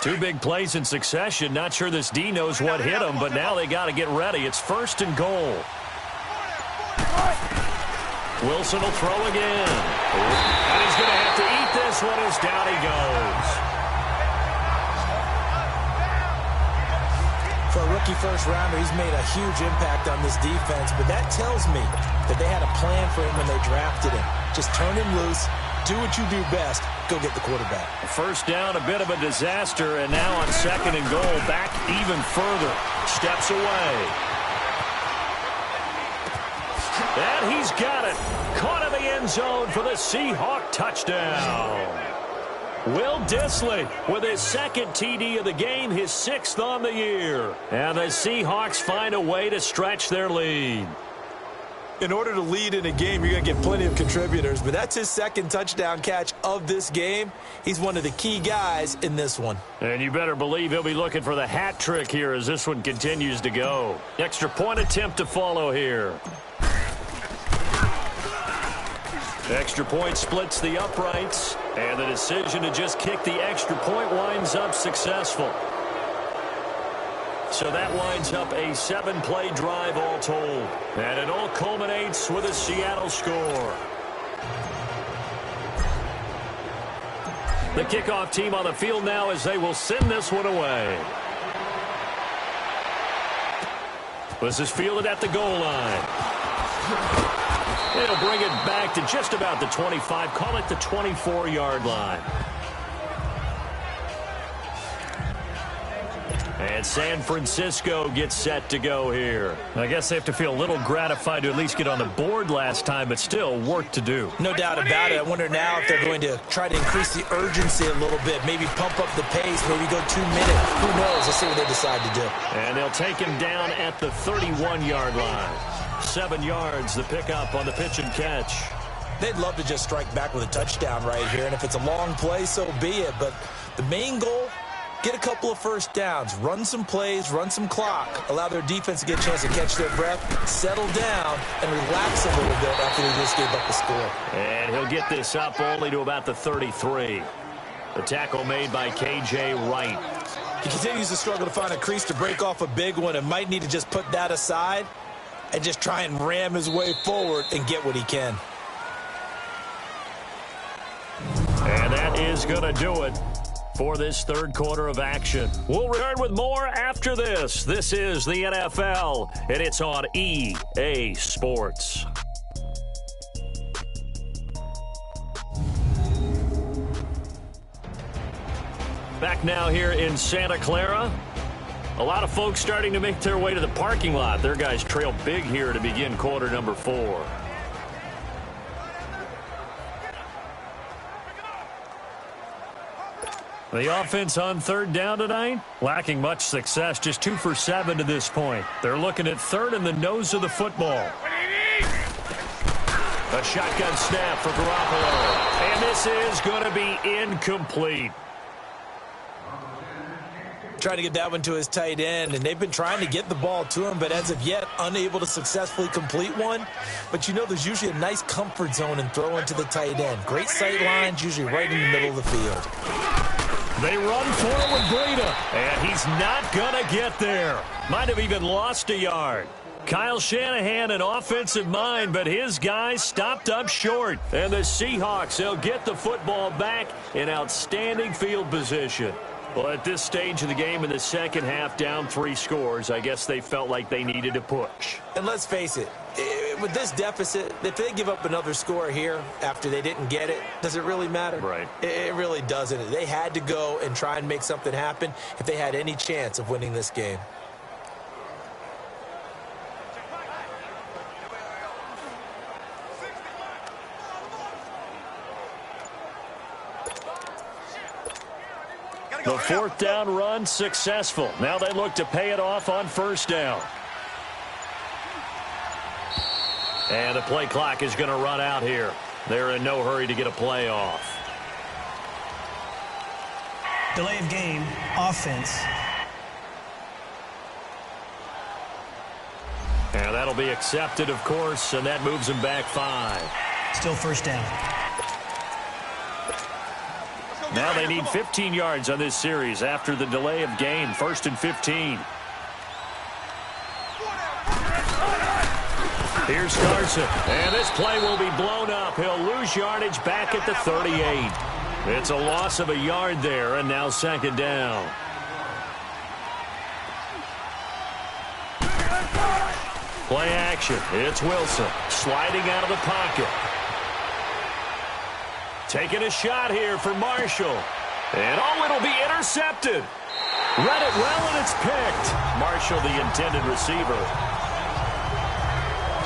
Two big plays in succession. Not sure this D knows what hit him, but now they got to get ready. It's 1st and goal. Wilson will throw again. And he's going to have to eat this one as down he goes.
For a rookie first-rounder, he's made a huge impact on this defense, but that tells me that they had a plan for him when they drafted him. Just turn him loose, do what you do best, go get the quarterback.
1st down, a bit of a disaster, and now on 2nd and goal, back even further. Steps away. And And he's got it. Caught in the end zone for the Seahawk touchdown. Will Dissly with his second TD of the game, his 6th on the year. And the Seahawks find a way to stretch their lead.
In order to lead in a game, you're going to get plenty of contributors, but that's his second touchdown catch of this game. He's one of the key guys in this one.
And you better believe he'll be looking for the hat trick here as this one continues to go. Extra point attempt to follow here. Extra point splits the uprights, and the decision to just kick the extra point winds up successful. So that winds up a 7-play drive all told. And it all culminates with a Seattle score. The kickoff team on the field now as they will send this one away. This is fielded at the goal line. It'll bring it back to just about the 25, call it the 24-yard line. And San Francisco gets set to go here. I guess they have to feel a little gratified to at least get on the board last time, but still work to do.
No doubt about it. I wonder now if they're going to try to increase the urgency a little bit, maybe pump up the pace, maybe go 2 minutes. Who knows? Let's see what they decide to do.
And they'll take him down at the 31-yard line. 7 yards, the pickup on the pitch and catch.
They'd love to just strike back with a touchdown right here, and if it's a long play, so be it. But the main goal, get a couple of first downs, run some plays, run some clock, allow their defense to get a chance to catch their breath, settle down, and relax a little bit after they just gave up the score.
And he'll get this up only to about the 33. The tackle made by K.J. Wright.
He continues to struggle to find a crease to break off a big one and might need to just put that aside and just try and ram his way forward and get what he can.
And that is going to do it for this third quarter of action. We'll return with more after this. This is the NFL, and it's on EA Sports. Back now here in Santa Clara. A lot of folks starting to make their way to the parking lot. Their guys trail big here to begin quarter number 4. The offense on third down tonight, lacking much success, just 2 for 7 to this point. They're looking at third in the nose of the football. A shotgun snap for Garoppolo. And this is going to be incomplete.
Trying to get that one to his tight end, and they've been trying to get the ball to him, but as of yet, unable to successfully complete one. But you know there's usually a nice comfort zone in throwing to the tight end. Great sight lines, usually right in the middle of the field.
They run for it with Breida, and he's not going to get there. Might have even lost a yard. Kyle Shanahan, an offensive mind, but his guys stopped up short. And the Seahawks, they'll get the football back in outstanding field position. Well, at this stage of the game in the second half, down 3 scores, I guess they felt like they needed to push.
And let's face it, with this deficit, if they give up another score here after they didn't get it, does it really matter?
Right.
It really doesn't. They had to go and try and make something happen if they had any chance of winning this game.
The fourth down run successful. Now they look to pay it off on first down. And the play clock is going to run out here. They're in no hurry to get a play off.
Delay of game, offense.
And that'll be accepted, of course, and that moves them back 5.
Still first down.
Now they need 15 yards on this series after the delay of game. 1st and 15. Here's Carson. And this play will be blown up. He'll lose yardage back at the 38. It's a loss of a yard there, and now second down. Play action. It's Wilson sliding out of the pocket. Taking a shot here for Marshall. And, oh, it'll be intercepted. Read it well, and it's picked. Marshall, the intended receiver.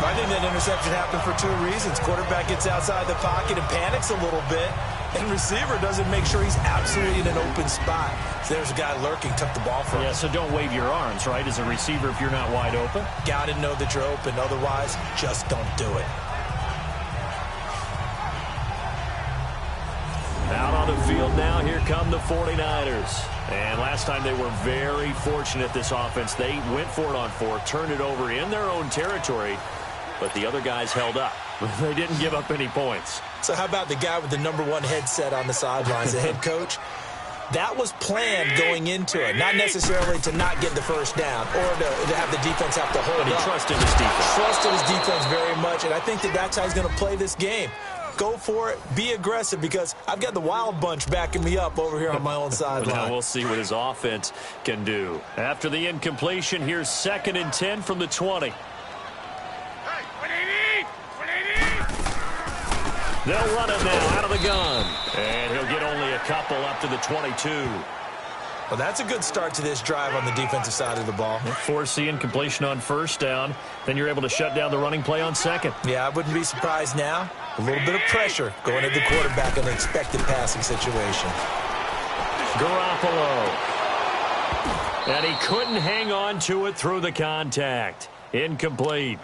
I think that interception happened for two reasons. Quarterback gets outside the pocket and panics a little bit, and receiver doesn't make sure he's absolutely in an open spot. So there's a guy lurking, took the ball from him.
Yeah, so don't wave your arms, right, as a receiver if you're not wide open.
Got to know that you're open. Otherwise, just don't do it.
Out on the field now, here come the 49ers. And last time they were very fortunate, this offense. They went for it on fourth, turned it over in their own territory, but the other guys held up. They didn't give up any points.
So how about the guy with the #1 headset on the sidelines, the head coach? That was planned going into it, not necessarily to not get the first down or to have the defense have to hold up.
But he trusted his defense.
Trusted his defense very much, and I think that that's how he's going to play this game. Go for it. Be aggressive, because I've got the wild bunch backing me up over here on my own sideline.
Now we'll see what his offense can do. After the incompletion, here's 2nd and 10 from the 20. They'll run it now out of the gun. And he'll get only a couple up to the 22.
Well, that's a good start to this drive on the defensive side of the ball.
Force the incompletion on first down. Then you're able to shut down the running play on second.
Yeah, I wouldn't be surprised now. A little bit of pressure going at the quarterback in an expected passing situation.
Garoppolo. And he couldn't hang on to it through the contact. Incomplete.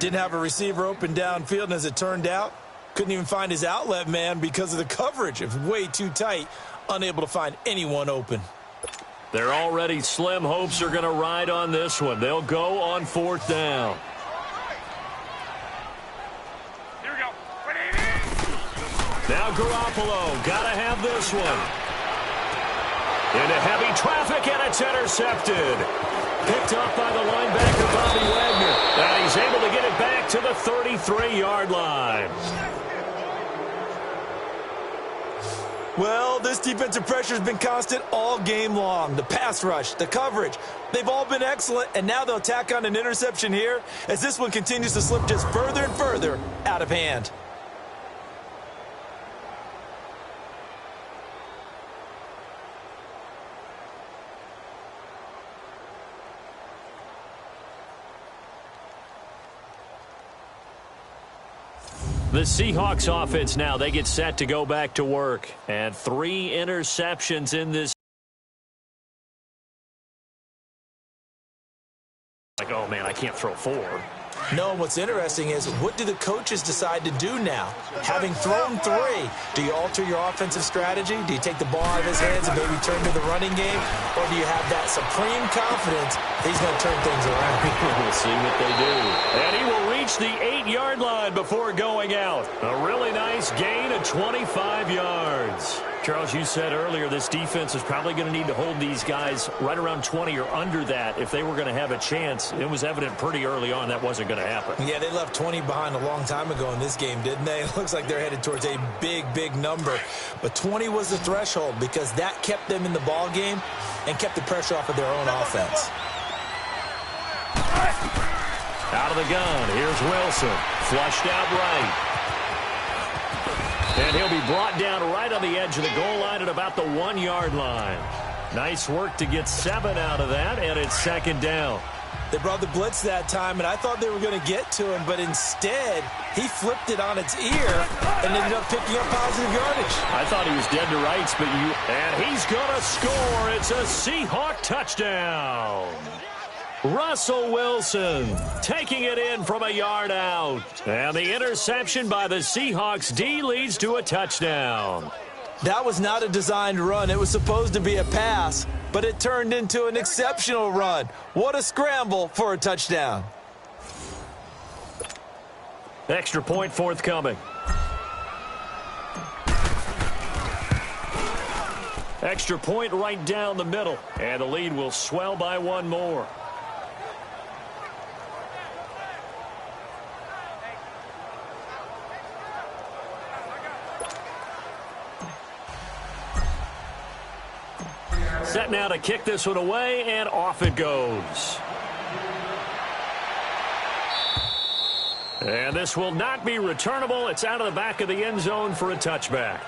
Didn't have a receiver open downfield, and as it turned out, couldn't even find his outlet man because of the coverage. It was way too tight. Unable to find anyone open.
Their already slim hopes are going to ride on this one. They'll go on 4th down.
Here we go.
Now Garoppolo, got to have this one. Into heavy traffic, and it's intercepted. Picked up by the linebacker, Bobby Wagner. And he's able to get it back to the 33-yard line.
Well, this defensive pressure has been constant all game long. The pass rush, the coverage, they've all been excellent, and now they'll tack on an interception here as this one continues to slip just further and further out of hand.
The Seahawks offense now, they get set to go back to work. And 3 interceptions in this. Like, oh, man, I can't throw 4.
No, what's interesting is, what do the coaches decide to do now? Having thrown 3, do you alter your offensive strategy? Do you take the ball out of his hands and maybe turn to the running game? Or do you have that supreme confidence he's going to turn things around?
We'll see what they do. And he will reach the 8-yard line before going out. A really nice gain of 25 yards. Charles, you said earlier this defense is probably going to need to hold these guys right around 20 or under that if they were going to have a chance. It was evident pretty early on that wasn't going to happen.
Yeah, they left 20 behind a long time ago in this game, didn't they? It looks like they're headed towards a big, big number. But 20 was the threshold because that kept them in the ball game and kept the pressure off of their own offense.
Out of the gun, here's Wilson. Flushed out right. And he'll be brought down right on the edge of the goal line at about the 1-yard line. Nice work to get 7 out of that, and it's 2nd down.
They brought the blitz that time, and I thought they were going to get to him, but instead, he flipped it on its ear and ended up picking up positive yardage.
I thought he was dead to rights, but and he's going to score. It's a Seahawk touchdown. Russell Wilson taking it in from a yard out. And the interception by the Seahawks D leads to a touchdown.
That was not a designed run. It was supposed to be a pass, but it turned into an exceptional run. What a scramble for a touchdown.
Extra point forthcoming. Extra point right down the middle. And the lead will swell by 1 more. Set now to kick this one away, and off it goes. And this will not be returnable. It's out of the back of the end zone for a touchback.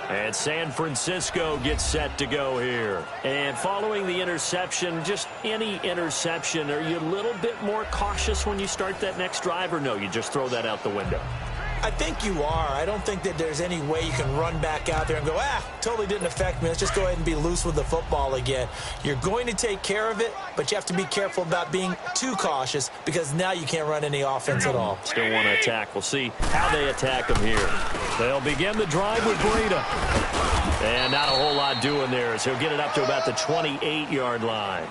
And San Francisco gets set to go here. And following the interception, just any interception, are you a little bit more cautious when you start that next drive, or no, you just throw that out the window?
I think you are. I don't think that there's any way you can run back out there and go, totally didn't affect me. Let's just go ahead and be loose with the football again. You're going to take care of it, but you have to be careful about being too cautious because now you can't run any offense at all.
Still want to attack. We'll see how they attack them here. They'll begin the drive with Breida. And not a whole lot doing there as he'll get it up to about the 28-yard line.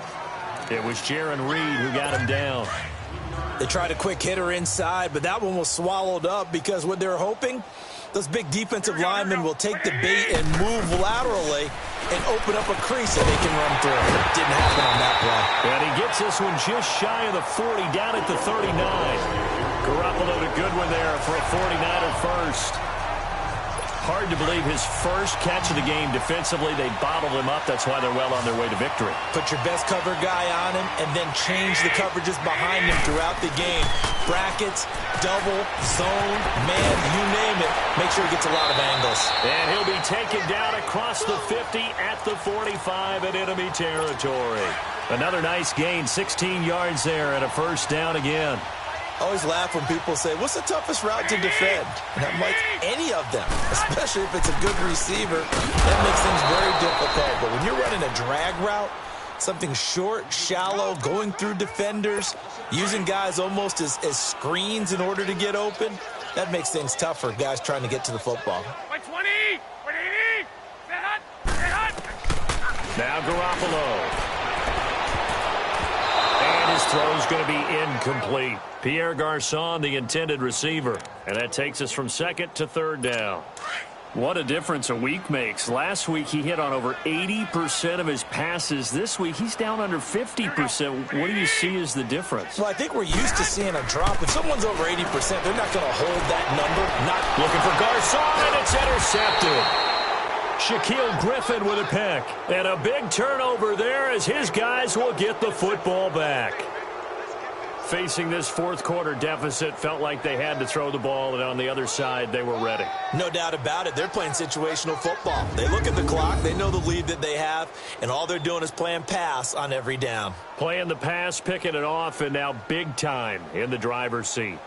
It was Jaron Reed who got him down.
They tried a quick hitter inside, but that one was swallowed up because what they're hoping, those big defensive linemen will take the bait and move laterally and open up a crease that they can run through. It didn't happen on that play.
And he gets this one just shy of the 40, down at the 39. Garoppolo a good one there for a 49er first. Hard to believe his first catch of the game defensively. They bottled him up. That's why they're well on their way to victory.
Put your best cover guy on him and then change the coverages behind him throughout the game. Brackets, double, zone, man, you name it. Make sure he gets a lot of angles.
And he'll be taken down across the 50 at the 45 in enemy territory. Another nice gain, 16 yards there and a first down again.
I always laugh when people say, what's the toughest route to defend? And I'm like, any of them, especially if it's a good receiver. That makes things very difficult. But when you're running a drag route, something short, shallow, going through defenders, using guys almost as screens in order to get open, that makes things tough for guys trying to get to the football.
Now Garoppolo. His throw is going to be incomplete. Pierre Garçon, the intended receiver. And that takes us from second to third down. What a difference a week makes. Last week he hit on over 80% of his passes. This week he's down under 50%. What do you see as the difference?
Well, I think we're used to seeing a drop. If someone's over 80%, they're not going to hold that number. Not
looking for Garçon, and it's intercepted. Shaquille Griffin with a pick. And a big turnover there as his guys will get the football back. Facing this fourth quarter deficit, felt like they had to throw the ball, and on the other side, they were ready.
No doubt about it. They're playing situational football. They look at the clock. They know the lead that they have, and all they're doing is playing pass on every down.
Playing the pass, picking it off, and now big time in the driver's seat.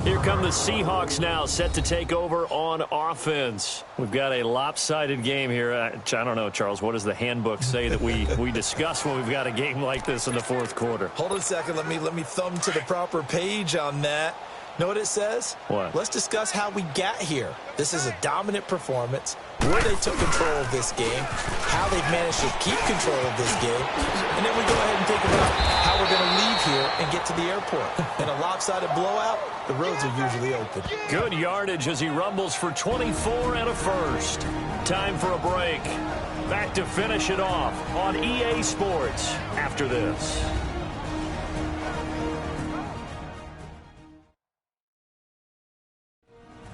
Here come the Seahawks now, set to take over on offense. We've got a lopsided game here. I don't know, Charles, what does the handbook say that we discuss when we've got a game like this in the fourth quarter?
Hold on a second. Let me thumb to the proper page on that. Know what it says?
What?
Let's discuss how we got here. This is a dominant performance, where they took control of this game, how they've managed to keep control of this game, and then we go ahead and think about how we're going to leave here and get to the airport. In a lopsided blowout, the roads are usually open.
Good yardage as he rumbles for 24 and a first. Time for a break. Back to finish it off on EA Sports after this.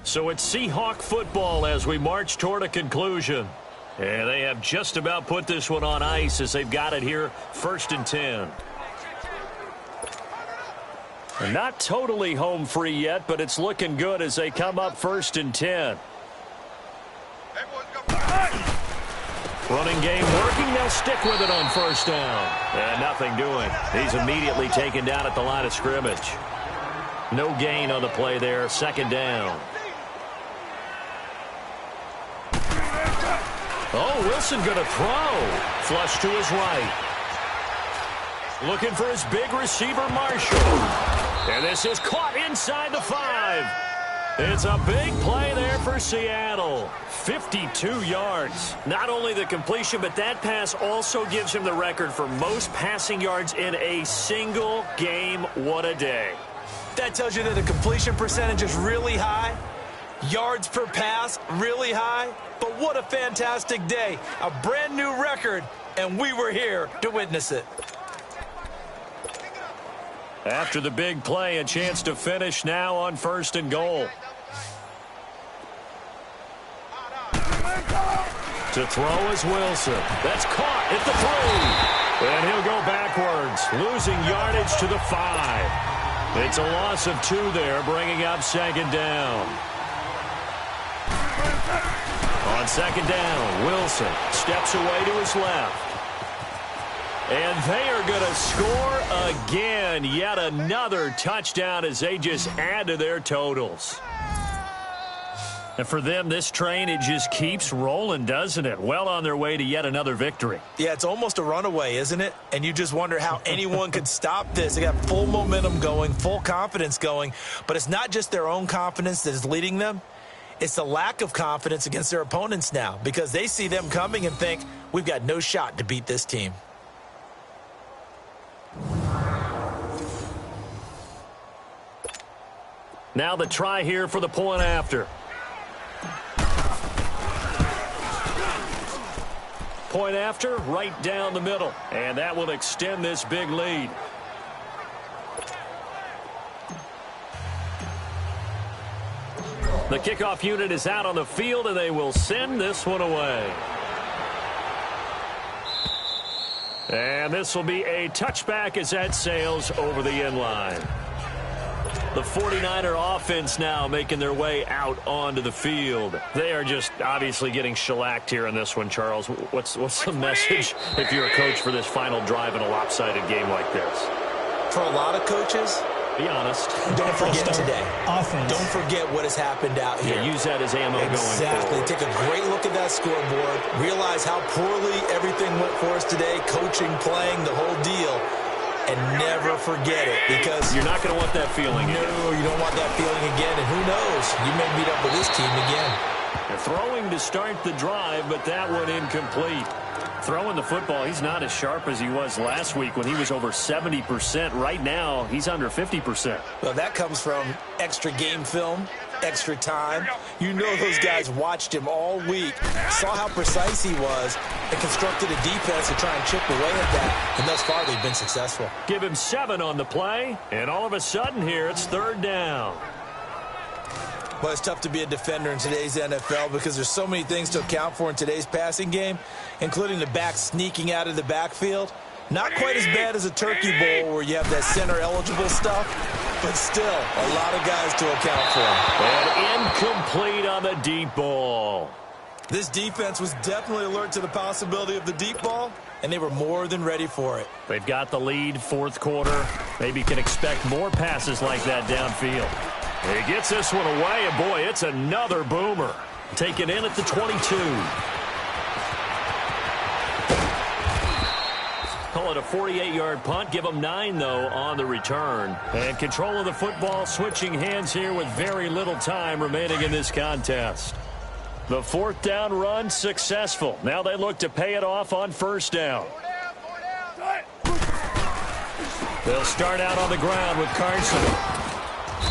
So it's Seahawk football as we march toward a conclusion. And they have just about put this one on ice as they've got it here, 1st and 10. And not totally home free yet, but it's looking good as they come up 1st and 10. Running game working. They'll stick with it on 1st down. And nothing doing. He's immediately taken down at the line of scrimmage. No gain on the play there. 2nd down. Oh, Wilson going to throw. Flush to his right. Looking for his big receiver, Marshall. And this is caught inside the 5. It's a big play there for Seattle. 52 yards. Not only the completion, but that pass also gives him the record for most passing yards in a single game. What a day.
That tells you that the completion percentage is really high. Yards per pass, really high. But what a fantastic day. A brand new record, and we were here to witness it.
After the big play, a chance to finish now on 1st and goal. To throw is Wilson. That's caught at the 3. And he'll go backwards, losing yardage to the 5. It's a loss of 2 there, bringing up 2nd down. On 2nd down, Wilson steps away to his left. And they are going to score again. Yet another touchdown as they just add to their totals. And for them, this train, it just keeps rolling, doesn't it? Well on their way to yet another victory.
Yeah, it's almost a runaway, isn't it? And you just wonder how anyone could stop this. They got full momentum going, full confidence going. But it's not just their own confidence that is leading them. It's the lack of confidence against their opponents now because they see them coming and think, we've got no shot to beat this team.
Now the try here for the point after. Point after, right down the middle. And that will extend this big lead. The kickoff unit is out on the field, and they will send this one away. And this will be a touchback as that sails over the end line. The 49er offense now making their way out onto the field. They are just obviously getting shellacked here in this one, Charles. What's the message if you're a coach for this final drive in a lopsided game like this?
For a lot of coaches,
be honest.
Don't forget today.
Offense.
Don't forget what has happened out here.
Yeah, use that as ammo going forward.
Exactly. Take a great look at that scoreboard. Realize how poorly everything went for us today. Coaching, playing, the whole deal. And never forget it because
you're not going to want that feeling again.
No, you don't want that feeling again. And who knows? You may meet up with this team again.
They're throwing to start the drive, but that one incomplete. Throwing the football, he's not as sharp as he was last week when he was over 70%. Right now, he's under 50%.
Well, that comes from extra game film, extra time. You know those guys watched him all week, saw how precise he was, and constructed a defense to try and chip away at that. And thus far, they've been successful.
Give him 7 on the play, and all of a sudden here, it's 3rd down.
Well, it's tough to be a defender in today's NFL because there's so many things to account for in today's passing game, including the back sneaking out of the backfield. Not quite as bad as a turkey bowl where you have that center-eligible stuff, but still a lot of guys to account for.
And incomplete on the deep ball.
This defense was definitely alert to the possibility of the deep ball, and they were more than ready for it.
They've got the lead, 4th quarter. Maybe can expect more passes like that downfield. He gets this one away, and boy, it's another boomer. Taken in at the 22. Call it a 48-yard punt. Give them 9, though, on the return. And control of the football switching hands here with very little time remaining in this contest. The 4th down run successful. Now they look to pay it off on 1st down. They'll start out on the ground with Carson.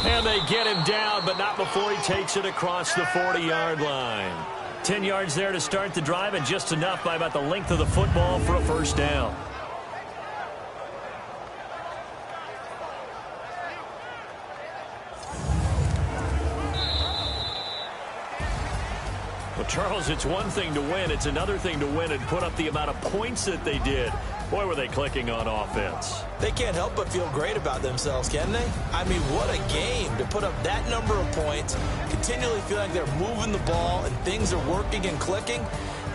And they get him down, but not before he takes it across the 40-yard line. 10 yards there to start the drive, and just enough by about the length of the football for a 1st down. Well, Charles, it's one thing to win. It's another thing to win and put up the amount of points that they did. Boy, were they clicking on offense.
They can't help but feel great about themselves, can they? I mean, what a game to put up that number of points, continually feel like they're moving the ball and things are working and clicking.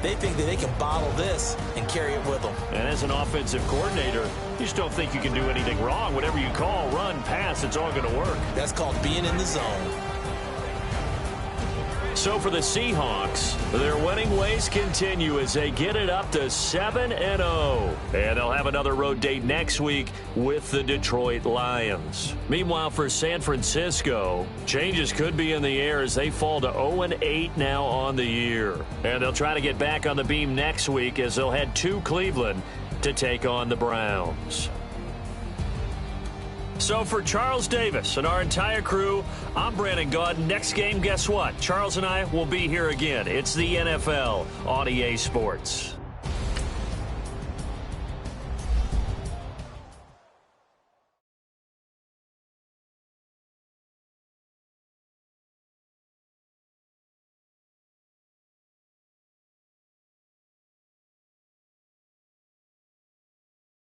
They think that they can bottle this and carry it with them. And
as an offensive coordinator, you just don't think you can do anything wrong. Whatever you call, run, pass, it's all going to work.
That's called being in the zone.
So for the Seahawks, their winning ways continue as they get it up to 7-0. And they'll have another road date next week with the Detroit Lions. Meanwhile, for San Francisco, changes could be in the air as they fall to 0-8 now on the year. And they'll try to get back on the beam next week as they'll head to Cleveland to take on the Browns. So for Charles Davis and our entire crew, I'm Brandon Gaudin. Next game, guess what? Charles and I will be here again. It's the NFL on EA Sports.